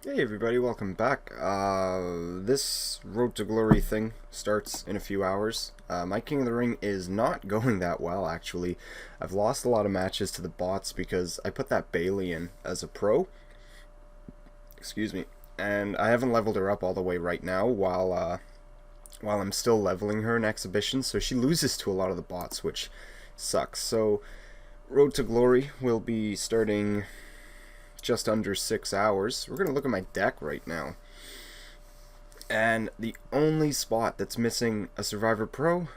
Hey everybody, welcome back. This Road to Glory thing starts in a few hours. My King of the Ring is not going that well, actually. I've lost a lot of matches to the bots because I put that Bailey in as a pro. Excuse me. And I haven't leveled her up all the way right now while I'm still leveling her in exhibition, so she loses to a lot of the bots, which sucks. So, Road to Glory will be starting just under 6 hours. We're going to look at my deck right now. And the only spot that's missing a Survivor Pro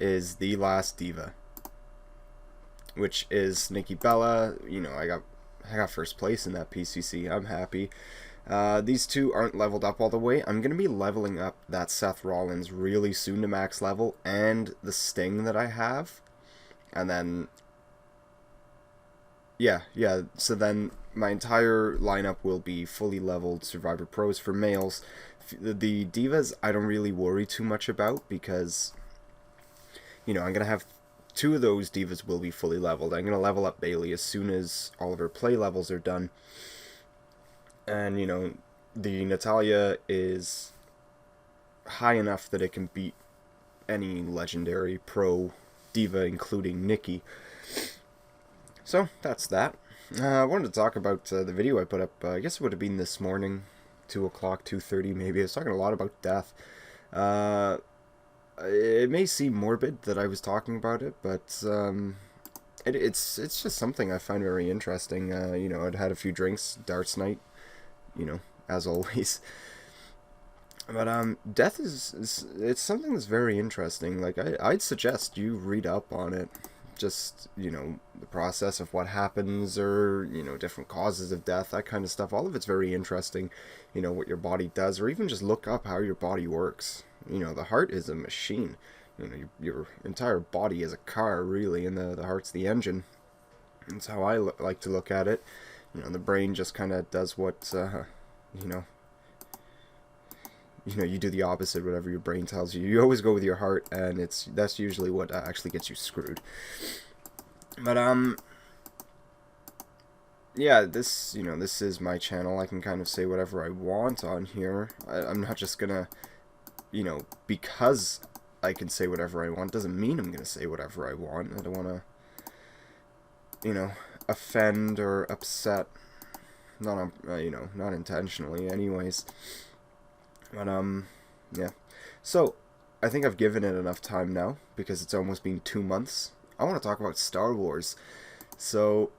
is the last Diva, which is Nikki Bella. You know, I got first place in that PCC. I'm happy. These two aren't leveled up all the way. I'm going to be leveling up that Seth Rollins really soon to max level and the Sting that I have. And then yeah. So then my entire lineup will be fully leveled Survivor Pros for males. The Divas I don't really worry too much about because, I'm going to have two of those Divas will be fully leveled. I'm going to level up Bailey as soon as all of her play levels are done. And, the Natalia is high enough that it can beat any legendary pro Diva, including Nikki. So that's that. I wanted to talk about the video I put up. I guess it would have been this morning, 2 o'clock, 2:30 maybe. I was talking a lot about death. Uh, it may seem morbid that I was talking about it, but it's just something I find very interesting. I'd had a few drinks, darts night, as always. But death is it's something that's very interesting. Like I'd suggest you read up on it, just the process of what happens, or different causes of death, that kind of stuff. All of it's very interesting. What your body does, or even just look up how your body works. The heart is a machine. Your entire body is a car, really, and the heart's the engine. That's how I like to look at it. The brain just kind of does what you know you do the opposite, whatever your brain tells you. You always go with your heart, and that's usually what actually gets you screwed. But yeah, this is my channel. I can kind of say whatever I want on here. I'm not just gonna, because I can say whatever I want doesn't mean I'm gonna say whatever I want. I don't wanna, offend or upset. Not not intentionally, anyways. But yeah. So I think I've given it enough time now because it's almost been 2 months. I want to talk about Star Wars. So,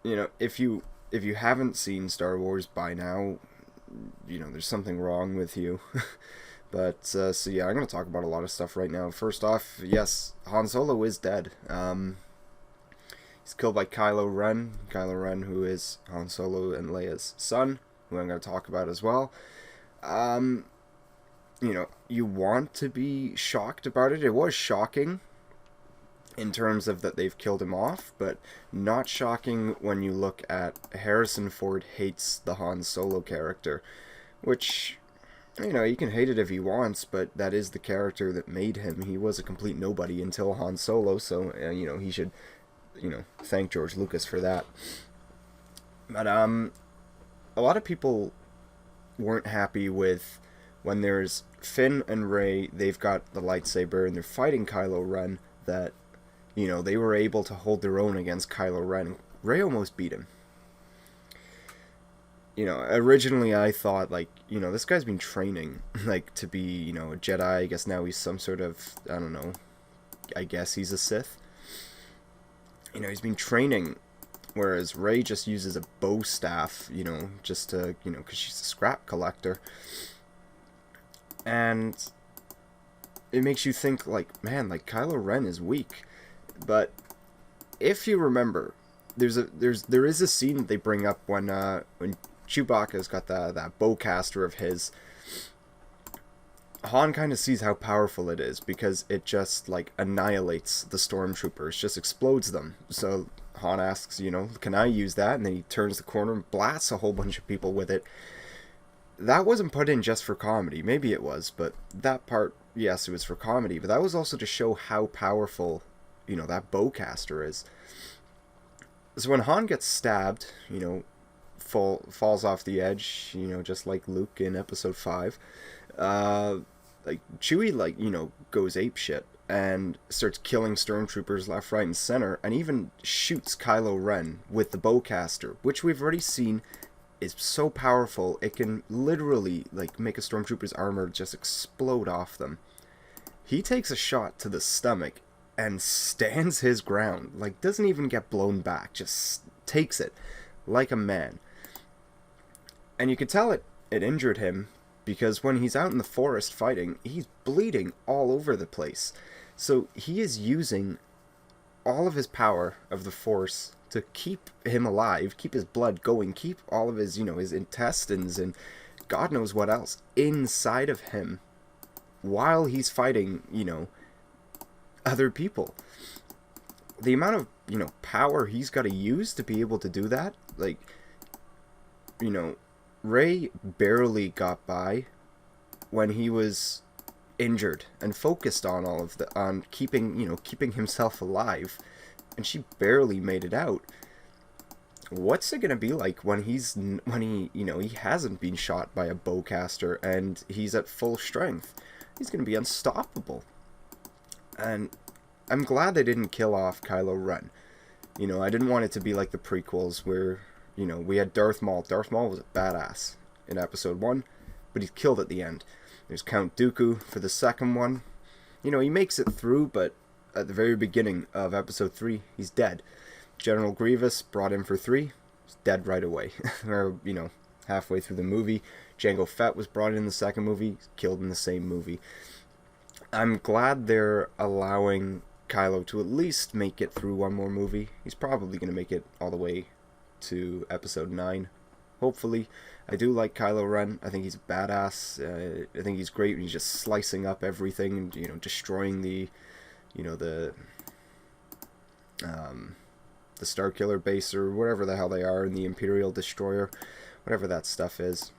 if you haven't seen Star Wars by now, there's something wrong with you. But so yeah, I'm gonna talk about a lot of stuff right now. First off, yes, Han Solo is dead. He's killed by Kylo Ren. Kylo Ren, who is Han Solo and Leia's son, who I'm gonna talk about as well. Um, you want to be shocked about it. It was shocking in terms of that they've killed him off, but not shocking when you look at Harrison Ford hates the Han Solo character, which, he can hate it if he wants, but that is the character that made him. He was a complete nobody until Han Solo, so, he should, thank George Lucas for that. But, a lot of people weren't happy with when there's Finn and Rey, they've got the lightsaber and they're fighting Kylo Ren, that they were able to hold their own against Kylo Ren. Rey almost beat him. Originally I thought, like, this guy's been training, like, to be, a Jedi. I guess now he's some sort of, I don't know, I guess he's a Sith. He's been training, whereas Rey just uses a bow staff, just to, because she's a scrap collector. And it makes you think, like, man, like, Kylo Ren is weak. But if you remember, there is a scene that they bring up when Chewbacca's got that bowcaster of his. Han kind of sees how powerful it is because it just, like, annihilates the stormtroopers, just explodes them. So Han asks, can I use that? And then he turns the corner and blasts a whole bunch of people with it. That wasn't put in just for comedy. Maybe it was, but that part, yes, it was for comedy. But that was also to show how powerful, that bowcaster is. So when Han gets stabbed, falls off the edge, you know, just like Luke in episode 5. Like Chewie, like, you know, goes apeshit and starts killing stormtroopers left, right, and center, and even shoots Kylo Ren with the bowcaster, which we've already seen is so powerful it can literally like make a stormtrooper's armor just explode off them. He takes a shot to the stomach and stands his ground, like doesn't even get blown back, just takes it like a man. And you could tell it injured him, because when he's out in the forest fighting, he's bleeding all over the place. So he is using all of his power of the Force to keep him alive, keep his blood going, keep all of his, you know, his intestines and God knows what else inside of him while he's fighting, you know, other people. The amount of, you know, power he's got to use to be able to do that, like, you know, Rey barely got by when he was injured and focused on all of the, on keeping, you know, keeping himself alive, and she barely made it out. What's it gonna be like when he, you know, he hasn't been shot by a bowcaster and he's at full strength? He's gonna be unstoppable. And I'm glad they didn't kill off Kylo Ren. You know, I didn't want it to be like the prequels where, you know, we had Darth Maul. Darth Maul was a badass in episode 1, but he's killed at the end. There's Count Dooku for the second one. You know, he makes it through, but at the very beginning of episode 3, he's dead. General Grievous, brought in for 3, he's dead right away. Or, you know, halfway through the movie. Jango Fett was brought in the second movie, killed in the same movie. I'm glad they're allowing Kylo to at least make it through one more movie. He's probably going to make it all the way to episode 9, hopefully. I do like Kylo Ren. I think he's a badass. I think he's great when he's just slicing up everything and, you know, destroying the, you know, the Starkiller base or whatever the hell they are, and the Imperial Destroyer, whatever that stuff is.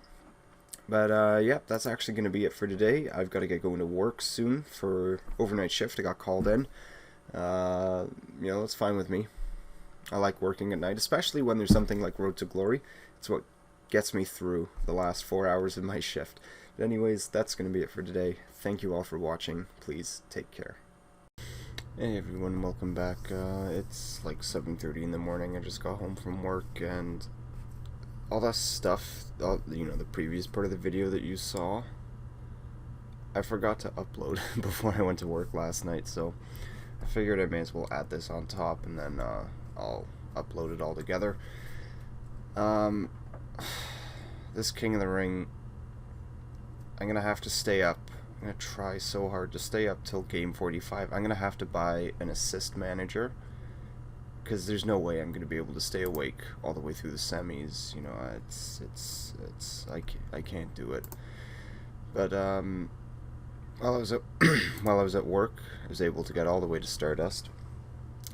But yeah, that's actually going to be it for today. I've got to get going to work soon for overnight shift. I got called in. You know, that's fine with me. I like working at night, especially when there's something like Road to Glory. It's what gets me through the last 4 hours of my shift. But anyways, that's going to be it for today. Thank you all for watching. Please take care. Hey everyone, welcome back. It's like 7:30 in the morning. I just got home from work, and all that stuff, you know, the previous part of the video that you saw, I forgot to upload before I went to work last night, so I figured I may as well add this on top, and then I'll upload it all together. This King of the Ring, I'm gonna have to stay up. I'm gonna try so hard to stay up till game 45. I'm gonna have to buy an assist manager, because there's no way I'm gonna be able to stay awake all the way through the semis. You know, I can't do it. But while I was at work, I was able to get all the way to Stardust.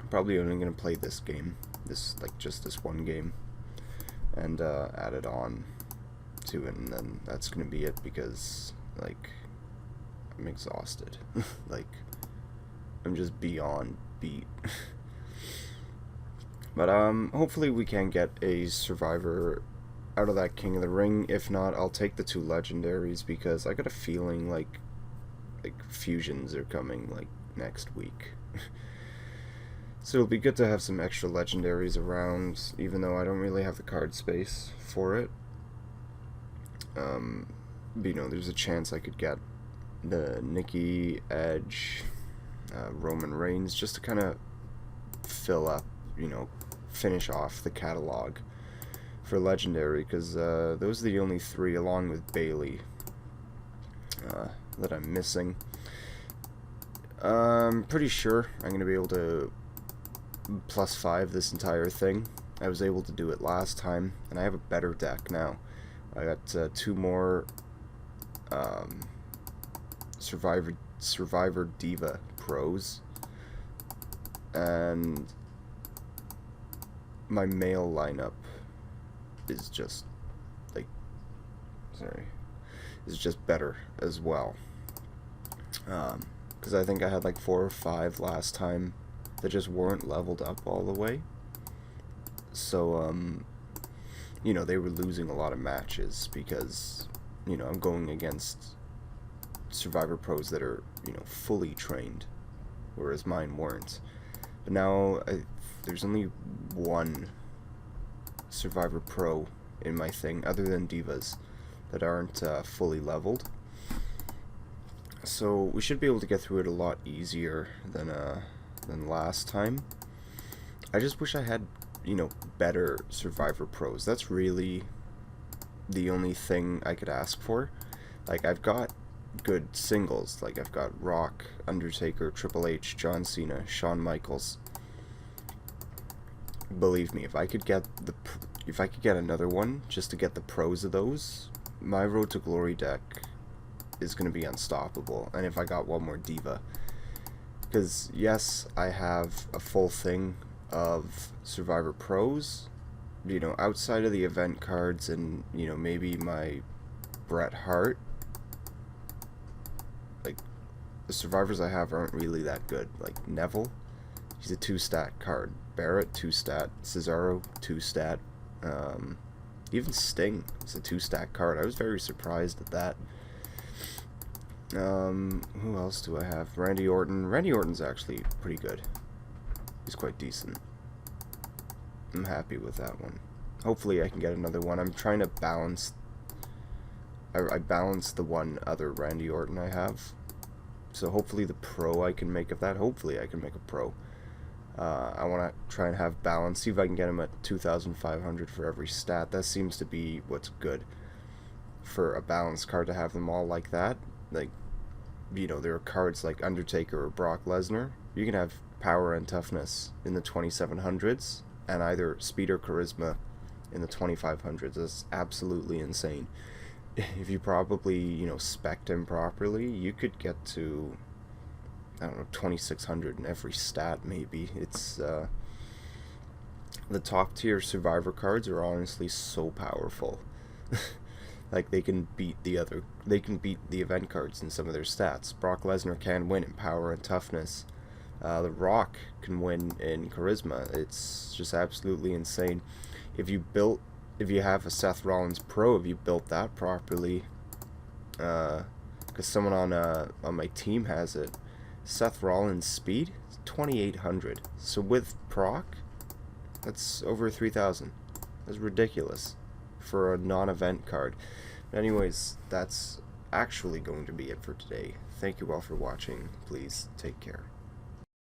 I'm probably only gonna play this game, just this one game, and add it on to it, and then that's gonna be it, because like I'm exhausted. Like, I'm just beyond beat. But hopefully we can get a survivor out of that King of the Ring. If not, I'll take the 2 legendaries, because I got a feeling like fusions are coming like next week. So it'll be good to have some extra legendaries around, even though I don't really have the card space for it. But, you know, there's a chance I could get the Nikki, Edge, Roman Reigns, just to kind of fill up, you know, finish off the catalog for legendary, because those are the only 3, along with Bailey, that I'm missing. I'm pretty sure I'm going to be able to +5 this entire thing. I was able to do it last time, and I have a better deck now. I got 2 more Survivor Diva Pros, and my male lineup is just is just better as well, because I think I had like 4 or 5 last time that just weren't leveled up all the way. So you know, they were losing a lot of matches because, you know, I'm going against Survivor pros that are, you know, fully trained, whereas mine weren't. But now there's only one Survivor pro in my thing, other than divas, that aren't fully leveled. So we should be able to get through it a lot easier than last time. I just wish I had, you know, better Survivor pros. That's really the only thing I could ask for. Like, I've got good singles. Like, I've got Rock, Undertaker, Triple H, John Cena, Shawn Michaels. Believe me, if I could get another one just to get the pros of those, my Road to Glory deck is going to be unstoppable. And if I got one more diva, because yes, I have a full thing of Survivor pros, you know, outside of the event cards and, you know, maybe my Bret Hart, like, the Survivors I have aren't really that good. Like Neville, he's a 2-stat card. Barrett, 2-stat. Cesaro, 2-stat. Even Sting is a 2-stat card. I was very surprised at that. Who else do I have? Randy Orton. Randy Orton's actually pretty good. He's quite decent. I'm happy with that one. Hopefully I can get another one. I'm trying to balance... I balanced the one other Randy Orton I have. So hopefully the pro I can make of that. Hopefully I can make a pro. I want to try and have balance. See if I can get him at 2,500 for every stat. That seems to be what's good for a balanced card, to have them all like that. Like, you know, there are cards like Undertaker or Brock Lesnar. You can have power and toughness in the 2,700s and either speed or charisma in the 2,500s. That's absolutely insane. If you probably, you know, spec'd him properly, you could get to, I don't know, 2,600 in every stat, maybe. It's, the top tier Survivor cards are honestly so powerful. Like, they can beat the event cards in some of their stats. Brock Lesnar can win in power and toughness. The Rock can win in charisma. It's just absolutely insane. If you have a Seth Rollins Pro, if you built that properly, because someone on my team has it, Seth Rollins speed, 2,800. So with proc, that's over 3,000. That's ridiculous for a non-event card. But anyways, that's actually going to be it for today. Thank you all for watching. Please take care.